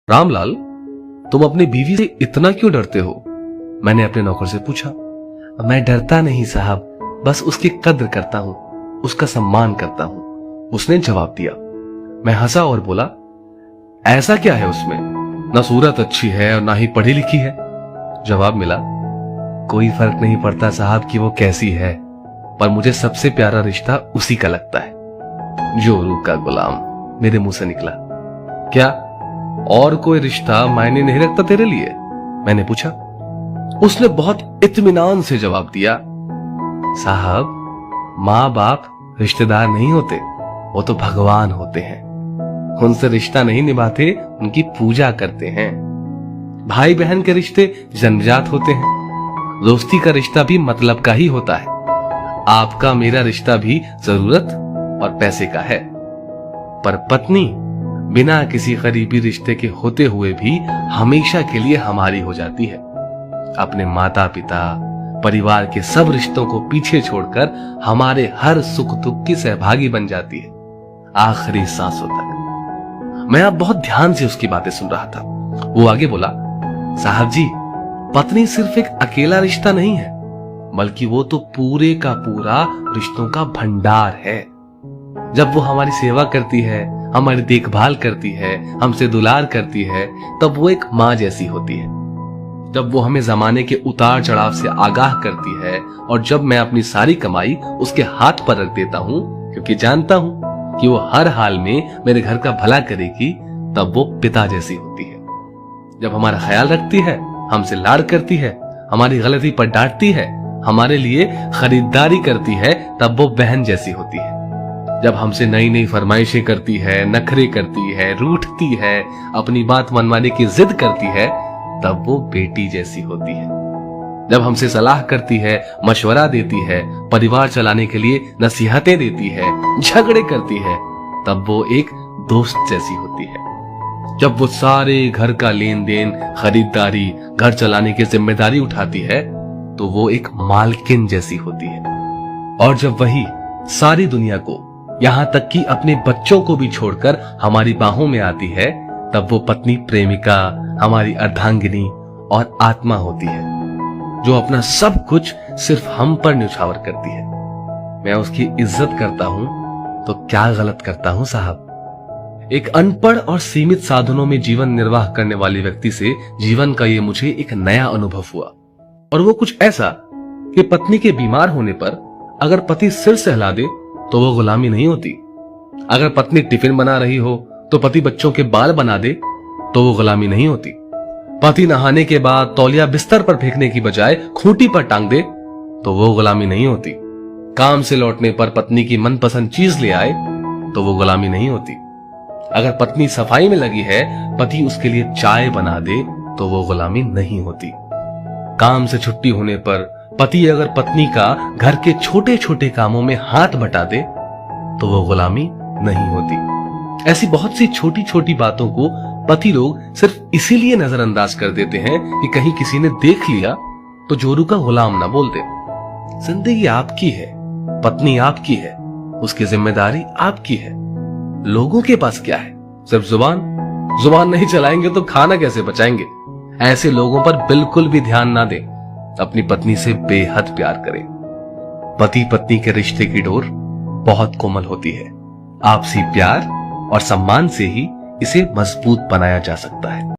रामलाल, तुम अपनी बीवी से इतना क्यों डरते हो? मैंने अपने नौकर से पूछा। मैं डरता नहीं साहब, बस उसकी कद्र करता हूं, उसका सम्मान करता हूं, उसने जवाब दिया। मैं हंसा और बोला, ऐसा क्या है उसमें? ना सूरत अच्छी है और ना ही पढ़ी लिखी है। जवाब मिला, कोई फर्क नहीं पड़ता साहब कि वो कैसी है, पर मुझे सबसे प्यारा रिश्ता उसी का लगता है। जोरू का गुलाम, मेरे मुंह से निकला। क्या और कोई रिश्ता मायने नहीं रखता तेरे लिए? मैंने पूछा। उसने बहुत इत्मीनान से जवाब दिया, साहब, माँ बाप रिश्तेदार नहीं होते, वो तो भगवान होते हैं। उनसे रिश्ता नहीं निभाते, उनकी पूजा करते हैं। भाई बहन के रिश्ते जन्मजात होते हैं। दोस्ती का रिश्ता भी मतलब का ही होता है। आपका मेरा रिश्ता भी जरूरत और पैसे का है। पर पत्नी बिना किसी करीबी रिश्ते के होते हुए भी हमेशा के लिए हमारी हो जाती है। अपने माता पिता, परिवार के सब रिश्तों को पीछे छोड़कर हमारे हर सुख दुख की सहभागी बन जाती है, आखिरी सांसों तक। मैं अब बहुत ध्यान से उसकी बातें सुन रहा था। वो आगे बोला, साहब जी, पत्नी सिर्फ एक अकेला रिश्ता नहीं है, बल्कि वो तो पूरे का पूरा रिश्तों का भंडार है। जब वो हमारी सेवा करती है, हमारी देखभाल करती है, हमसे दुलार करती है, तब वो एक माँ जैसी होती है। जब वो हमें जमाने के उतार चढ़ाव से आगाह करती है, और जब मैं अपनी सारी कमाई उसके हाथ पर रख देता हूँ, क्योंकि जानता हूँ कि वो हर हाल में मेरे घर का भला करेगी, तब वो पिता जैसी होती है। जब हमारा ख्याल रखती है, हमसे लाड़ करती है, हमारी गलती पर डांटती है, हमारे लिए खरीदारी करती है, तब वो बहन जैसी होती है। जब हमसे नई नई फरमाइशें करती है, नखरे करती है, रूठती है, अपनी बात मनवाने की जिद करती है, तब वो बेटी जैसी होती है। जब हमसे सलाह करती है, मशवरा देती है, परिवार चलाने के लिए नसीहतें देती है, झगड़े करती है, तब वो एक दोस्त जैसी होती है। जब वो सारे घर का लेन देन, खरीदारी, घर चलाने की जिम्मेदारी उठाती है, तो वो एक मालकिन जैसी होती है। और जब वही सारी दुनिया को, यहां तक कि अपने बच्चों को भी छोड़कर हमारी बाहों में आती है, तब वो पत्नी प्रेमिका, हमारी अर्धांगिनी और आत्मा होती है, जो अपना सब कुछ सिर्फ हम पर न्यौछावर करती है। मैं उसकी इज्जत करता हूं तो क्या गलत करता हूं साहब? एक अनपढ़ और सीमित साधनों में जीवन निर्वाह करने वाले व्यक्ति से जीवन का ये मुझे एक नया अनुभव हुआ। और वो कुछ ऐसा कि पत्नी के बीमार होने पर अगर पति सिर सहला दे तो वो गुलामी नहीं होती। अगर पत्नी टिफिन बना रही हो तो पति बच्चों के बाल बना दे तो वो गुलामी नहीं होती। पति नहाने के बाद तौलिया बिस्तर पर फेंकने की बजाय खूंटी पर टांग दे तो वो गुलामी नहीं होती। काम से लौटने पर पत्नी की मनपसंद चीज ले आए तो वो गुलामी नहीं होती। अगर पत्नी सफाई में लगी है, पति उसके लिए चाय बना दे तो वो गुलामी नहीं होती। काम से छुट्टी होने पर पति अगर पत्नी का घर के छोटे छोटे कामों में हाथ बटा दे तो वो गुलामी नहीं होती। ऐसी बहुत सी छोटी छोटी बातों को पति लोग सिर्फ इसीलिए नजरअंदाज कर देते हैं कि कहीं किसी ने देख लिया तो जोरू का गुलाम ना बोल दे। जिंदगी आपकी है, पत्नी आपकी है, उसकी जिम्मेदारी आपकी है। लोगों के पास क्या है? सिर्फ जुबान नहीं चलाएंगे तो खाना कैसे बचाएंगे? ऐसे लोगों पर बिल्कुल भी ध्यान ना दें। अपनी पत्नी से बेहद प्यार करें। पति पत्नी के रिश्ते की डोर बहुत कोमल होती है। आपसी प्यार और सम्मान से ही इसे मजबूत बनाया जा सकता है।